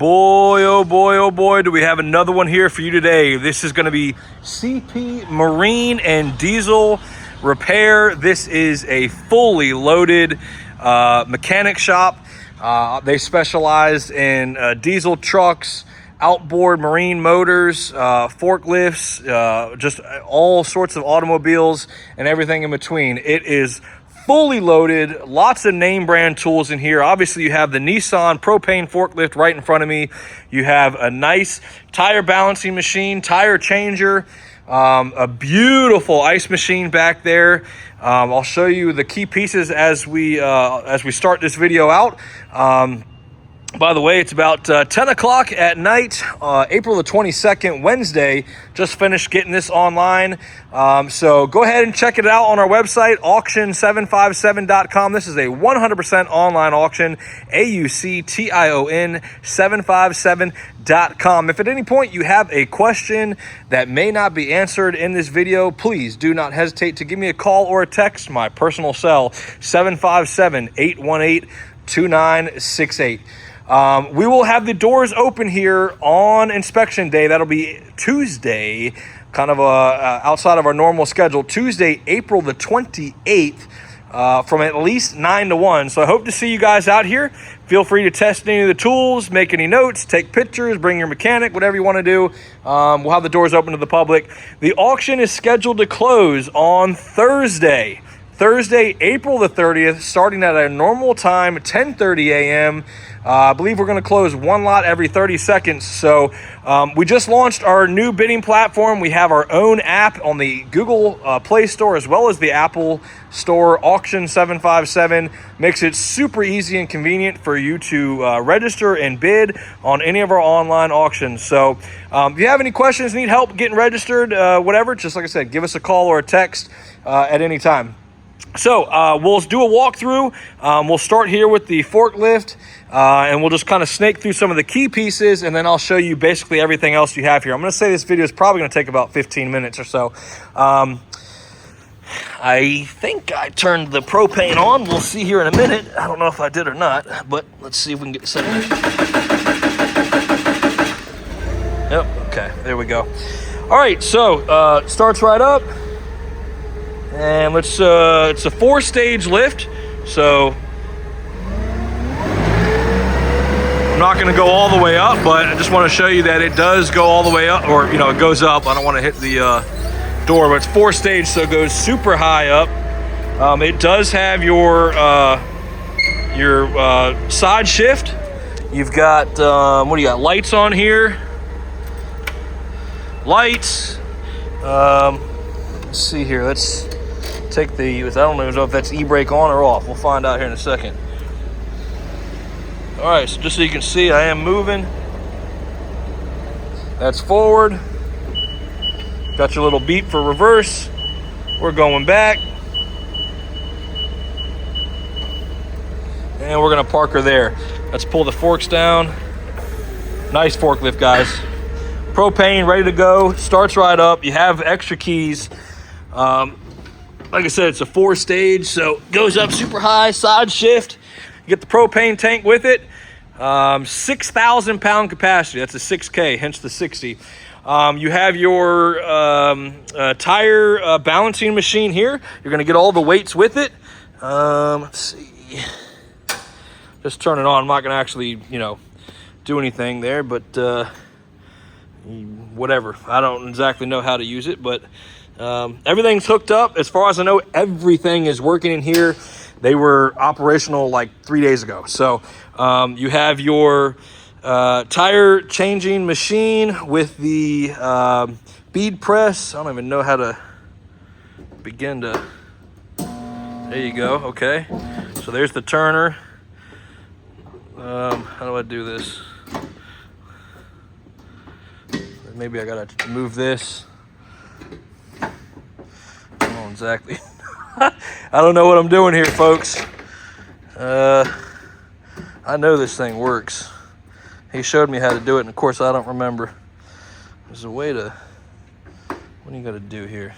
boy, oh boy, oh boy, do we have another one here for you today. This is going to be CP Marine and Diesel Repair. This is a fully loaded mechanic shop. They specialize in diesel trucks, outboard marine motors, forklifts, just all sorts of automobiles and everything in between. It is fully loaded, lots of name brand tools in here. Obviously, you have the Nissan propane forklift right in front of me. You have a nice tire balancing machine, tire changer, a beautiful ice machine back there. I'll show you the key pieces as we start this video out. By the way, it's about 10 o'clock at night, April the 22nd, Wednesday. Just finished getting this online. So go ahead and check it out on our website, auction757.com. This is a 100% online auction, AUCTION 757.com. If at any point you have a question that may not be answered in this video, please do not hesitate to give me a call or a text. My personal cell, 757-818-2968. We will have the doors open here on inspection day. That'll be Tuesday, kind of outside of our normal schedule, Tuesday, April the 28th, from at least 9 to 1. So I hope to see you guys out here. Feel free to test any of the tools, make any notes, take pictures, bring your mechanic, whatever you want to do. We'll have the doors open to the public. The auction is scheduled to close on Thursday, April the 30th, starting at a normal time, 10:30 a.m. I believe we're going to close one lot every 30 seconds. So we just launched our new bidding platform. We have our own app on the Google Play Store as well as the Apple Store. Auction 757 makes it super easy and convenient for you to register and bid on any of our online auctions. So if you have any questions, need help getting registered, whatever, just like I said, give us a call or a text at any time. So we'll do a walkthrough. We'll start here with the forklift, and we'll just kind of snake through some of the key pieces, and then I'll show you basically everything else you have here. I'm going to say this video is probably going to take about 15 minutes or so. I think I turned the propane on. We'll see here in a minute. I don't know if I did or not, but let's see if we can get set. Yep, okay, there we go. All right, so starts right up. And let's, it's a 4-stage lift, so I'm not going to go all the way up, but I just want to show you that it does go all the way up, or, you know, it goes up. I don't want to hit the door, but it's 4-stage, so it goes super high up. It does have your side shift. You've got, what do you got, lights on here? Lights. Let's see here, let's take the, I don't know if that's e-brake on or off. We'll find out here in a second. All right, so just so you can see, I am moving. That's forward. Got your little beep for reverse. We're going back. And we're gonna park her there. Let's pull the forks down. Nice forklift, guys. Propane, ready to go. Starts right up. You have extra keys. Like I said, it's a 4-stage, so it goes up super high, side shift. You get the propane tank with it. 6,000 pound capacity. That's a 6K, hence the 60. You have your tire balancing machine here. You're going to get all the weights with it. Let's see. Just turn it on. I'm not going to actually, you know, do anything there, but whatever. I don't exactly know how to use it, but everything's hooked up. As far as I know, everything is working in here. They were operational like 3 days ago. So you have your tire changing machine with the bead press. I don't even know how to begin to, there you go. Okay, so there's the turner. How do I do this? Maybe I gotta move this. Exactly. I don't know what I'm doing here, folks. I know this thing works. He showed me how to do it, and of course I don't remember. There's a way to, what do you got to do here?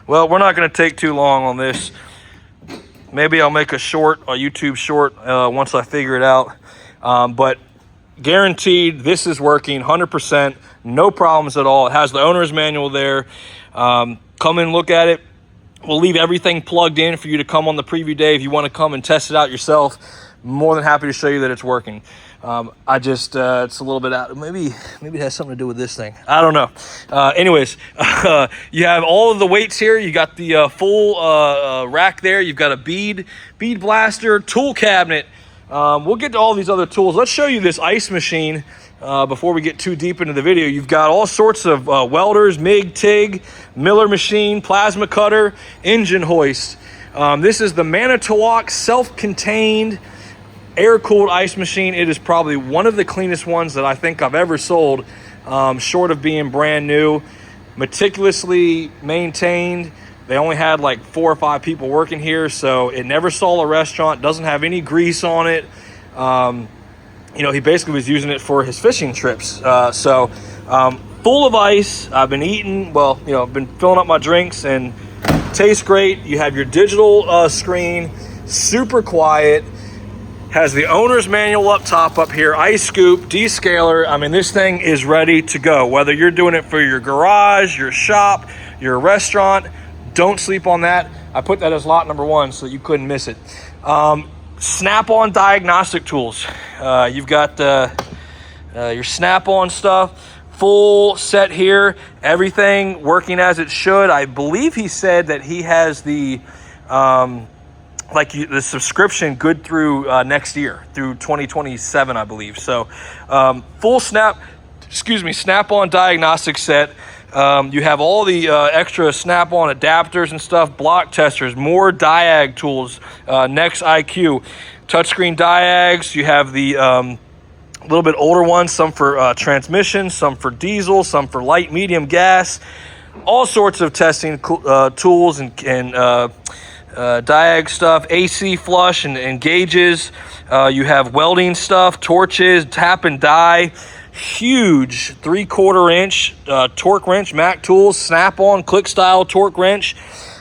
Well, we're not going to take too long on this. Maybe I'll make a YouTube short once I figure it out. But guaranteed this is working 100%, no problems at all. It has the owner's manual there. Come and look at it. We'll leave everything plugged in for you to come on the preview day if you want to come and test it out yourself. More than happy to show you that it's working. It's a little bit out. Maybe it has something to do with this thing. I don't know. Anyways, you have all of the weights here. You got the full rack there. You've got a bead blaster, tool cabinet. We'll get to all these other tools. Let's show you this ice machine before we get too deep into the video. You've got all sorts of welders, MIG, TIG, Miller machine, plasma cutter, engine hoist. This is the Manitowoc self-contained air-cooled ice machine. It is probably one of the cleanest ones that I think I've ever sold, short of being brand new. Meticulously maintained. They only had like 4 or 5 people working here, so it never saw a restaurant. Doesn't have any grease on it. He basically was using it for his fishing trips. Full of ice. I've been eating, I've been filling up my drinks, and tastes great. You have your digital screen, super quiet. Has the owner's manual up top up here, ice scoop, descaler. I mean, this thing is ready to go. Whether you're doing it for your garage, your shop, your restaurant, don't sleep on that. I put that as lot number 1 so you couldn't miss it. Snap-on diagnostic tools. You've got your Snap-on stuff, full set here, everything working as it should. I believe he said that he has the subscription good through next year, through 2027, I believe. So full Snap-on diagnostic set. You have all the extra Snap-on adapters and stuff, block testers, more diag tools, Nex IQ, touchscreen diags. You have the little bit older ones, some for transmission, some for diesel, some for light, medium gas, all sorts of testing tools and diag stuff, AC flush and gauges. You have welding stuff, torches, tap and die. Huge 3/4 inch torque wrench, Mac Tools, Snap-on click style torque wrench,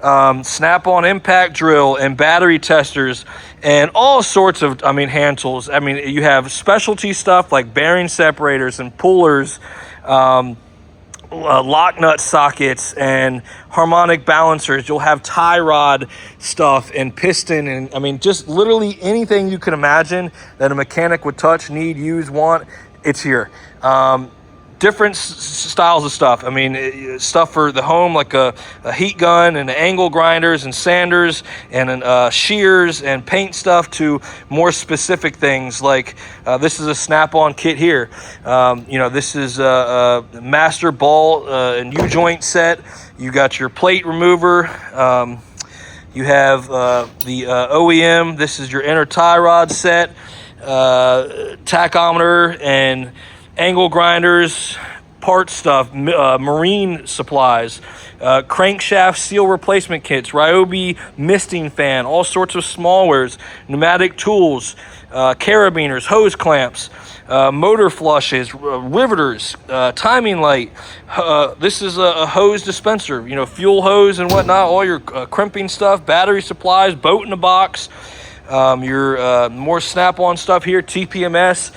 Snap-on impact drill, and battery testers, and all sorts of hand tools. You have specialty stuff like bearing separators and pullers, lock nut sockets and harmonic balancers. You'll have tie rod stuff and piston, and just literally anything you can imagine that a mechanic would touch, need, use, want. It's here. Different styles of stuff. Stuff for the home, like a heat gun and angle grinders and sanders and shears and paint stuff, to more specific things like this is a Snap-on kit here. This is a master ball and U-joint set. You got your plate remover. You have the OEM. This is your inner tie rod set. Tachometer and angle grinders, part stuff, marine supplies, crankshaft seal replacement kits, Ryobi misting fan, all sorts of smallwares, pneumatic tools, carabiners, hose clamps, motor flushes, riveters, timing light. This is a hose dispenser, fuel hose and whatnot, all your crimping stuff, battery supplies, boat in a box. Your more Snap-on stuff here, TPMS.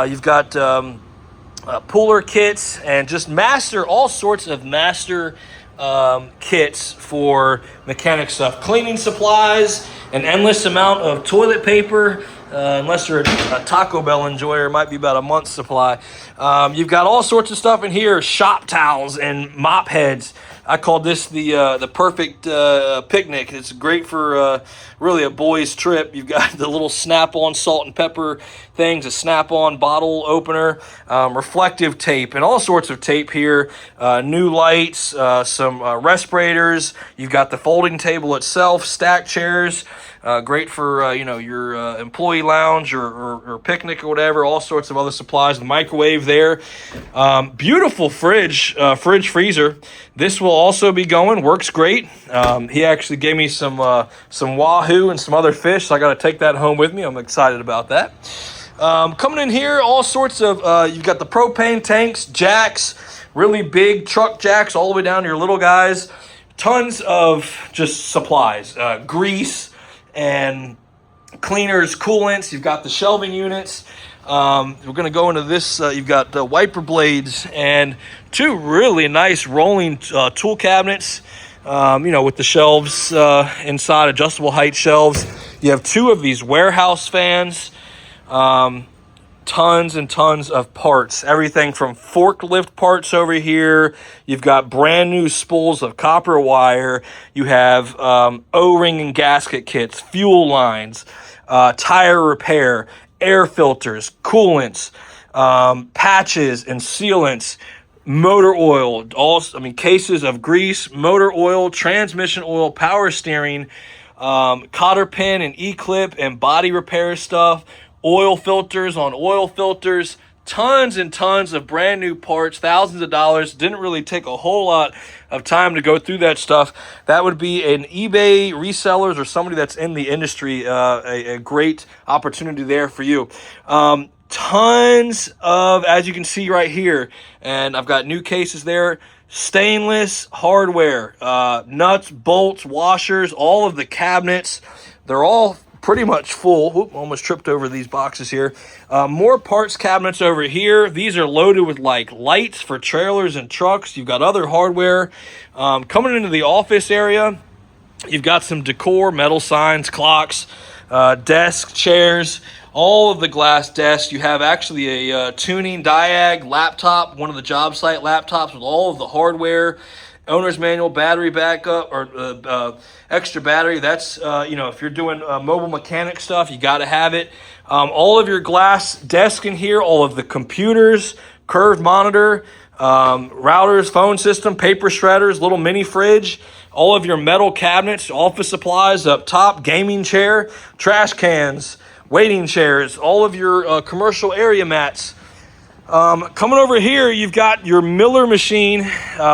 You've got puller kits and just all sorts of master kits for mechanic stuff. Cleaning supplies, an endless amount of toilet paper. Unless you're a Taco Bell enjoyer, it might be about a month's supply. You've got all sorts of stuff in here, shop towels and mop heads. I called this the perfect picnic. It's great for really a boys' trip. You've got the little Snap-on salt and pepper things, a Snap-on bottle opener, reflective tape, and all sorts of tape here. New lights, some respirators. You've got the folding table itself, stack chairs. Great for your employee lounge or picnic or whatever. All sorts of other supplies. The microwave there. Beautiful fridge freezer. This will also be going. Works great. He actually gave me some wahoo and some other fish, so I got to take that home with me. I'm excited about that. Coming in here, all sorts of. You've got the propane tanks, jacks, really big truck jacks, all the way down to your little guys. Tons of just supplies, grease and cleaners, coolants. You've got the shelving units. We're going to go into this. You've got wiper blades and two really nice rolling tool cabinets, with the shelves inside, adjustable height shelves. You have two of these warehouse fans, tons and tons of parts, everything from forklift parts over here. You've got brand new spools of copper wire. You have O-ring and gasket kits, fuel lines, tire repair, air filters, coolants, patches and sealants, motor oil, cases of grease, motor oil, transmission oil, power steering, cotter pin and E-clip and body repair stuff, oil filters on oil filters, tons and tons of brand new parts, thousands of dollars. Didn't really take a whole lot of time to go through that stuff. That would be an eBay resellers or somebody that's in the industry, a great opportunity there for you. Tons of, as you can see right here, and I've got new cases there, stainless hardware, nuts, bolts, washers, all of the cabinets. They're all pretty much full. Whoop, almost tripped over these boxes here. More parts cabinets over here. These are loaded with like lights for trailers and trucks. You've got other hardware. Coming into the office area, you've got some decor, metal signs, clocks, desks, chairs, all of the glass desks. You have actually a tuning Diag laptop, one of the job site laptops with all of the hardware, owner's manual, battery backup, or extra battery. That's, if you're doing mobile mechanic stuff, you got to have it. All of your glass desk in here, all of the computers, curved monitor, routers, phone system, paper shredders, little mini fridge, all of your metal cabinets, office supplies up top, gaming chair, trash cans, waiting chairs, all of your commercial area mats. Coming over here, you've got your Miller machine.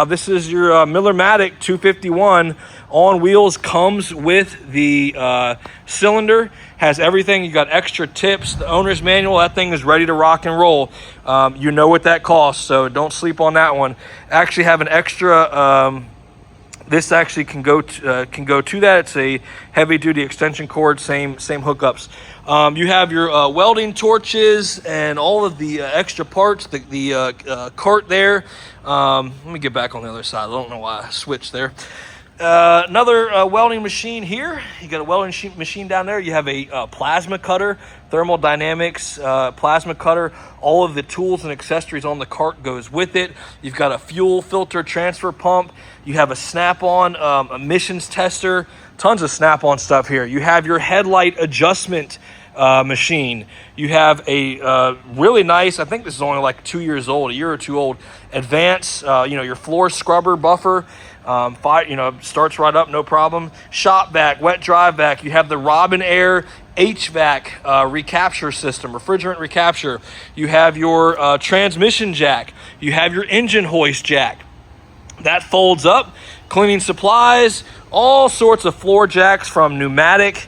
This is your Miller-Matic 251 on wheels. Comes with the cylinder. Has everything. You got extra tips. The owner's manual. That thing is ready to rock and roll. You know what that costs, so don't sleep on that one. Actually have an extra. This actually can go to that. It's a heavy-duty extension cord, same hookups. You have your welding torches and all of the extra parts, the cart there. Let me get back on the other side. I don't know why I switched there. Another welding machine here. You got a welding machine down there. You have a plasma cutter, thermodynamics plasma cutter. All of the tools and accessories on the cart goes with it. You've got a fuel filter transfer pump. You have a Snap-on emissions tester. Tons of Snap-on stuff here. You have your headlight adjustment machine. You have a really nice, I think this is only like 2 years old, a year or two old, Advance, your floor scrubber buffer. Starts right up, no problem. Shop vac, wet dry vac. You have the Robin Air HVAC recapture system, refrigerant recapture. You have your transmission jack. You have your engine hoist jack. That folds up. Cleaning supplies, all sorts of floor jacks from pneumatic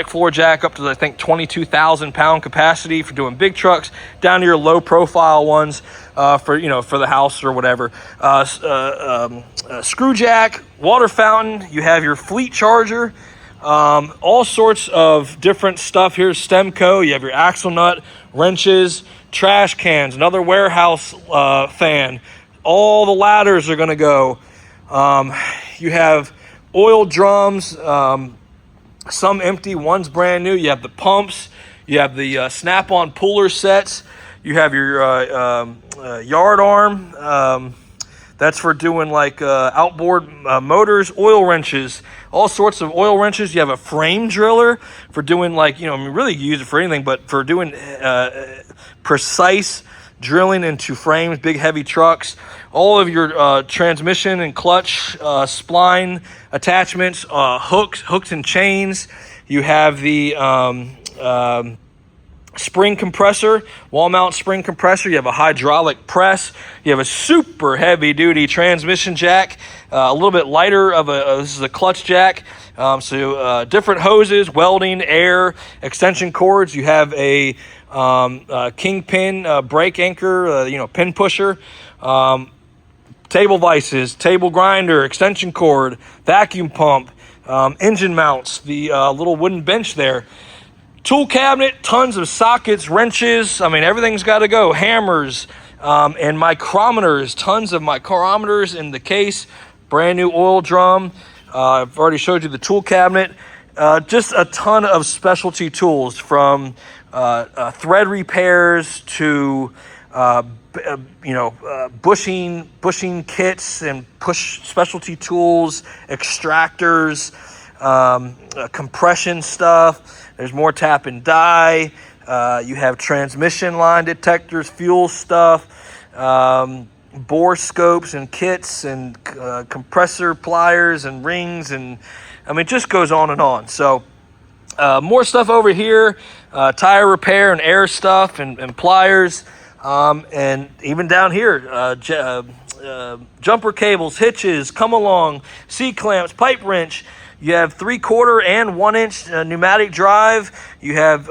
floor jack up to, I think, 22,000 pound capacity for doing big trucks, down to your low profile ones for the house or whatever. Screw jack, water fountain. You have your fleet charger, all sorts of different stuff here. Stemco. You have your axle nut, wrenches, trash cans, another warehouse fan. All the ladders are going to go. You have oil drums, some empty, one's brand new. You have the pumps. You have the Snap-on puller sets. You have your yard arm. That's for doing like outboard motors, oil wrenches, all sorts of oil wrenches. You have a frame driller for doing really you use it for anything, but for doing precise drilling into frames, big heavy trucks. All of your transmission and clutch spline attachments, hooks and chains. You have the spring compressor, wall mount spring compressor. You have a hydraulic press. You have a super heavy duty transmission jack, a little bit lighter of this is a clutch jack. So different hoses, welding, air, extension cords. You have a kingpin brake anchor, pin pusher. Table vices, table grinder, extension cord, vacuum pump, engine mounts, the little wooden bench there. Tool cabinet, tons of sockets, wrenches. I mean, everything's got to go. Hammers and micrometers, tons of micrometers in the case. Brand new oil drum. I've already showed you the tool cabinet. Just a ton of specialty tools, from thread repairs to bushing kits and push specialty tools, extractors, compression stuff. There's more tap and die. You have transmission line detectors, fuel stuff, bore scopes and kits, and compressor pliers and rings, and I mean, it just goes on and on. So more stuff over here, tire repair and air stuff, and pliers, and even down here, jumper cables, hitches, come along, C-clamps, pipe wrench. You have 3/4 and 1-inch pneumatic drive. You have,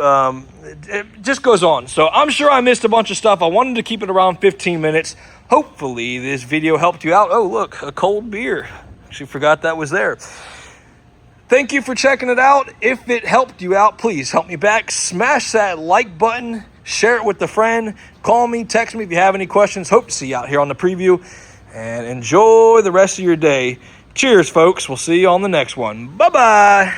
it just goes on. So I'm sure I missed a bunch of stuff. I wanted to keep it around 15 minutes. Hopefully this video helped you out. Oh, look, a cold beer. Actually forgot that was there. Thank you for checking it out. If it helped you out, please help me back. Smash that like button. Share it with a friend. Call me, text me if you have any questions. Hope to see you out here on the preview. And enjoy the rest of your day. Cheers, folks. We'll see you on the next one. Bye-bye.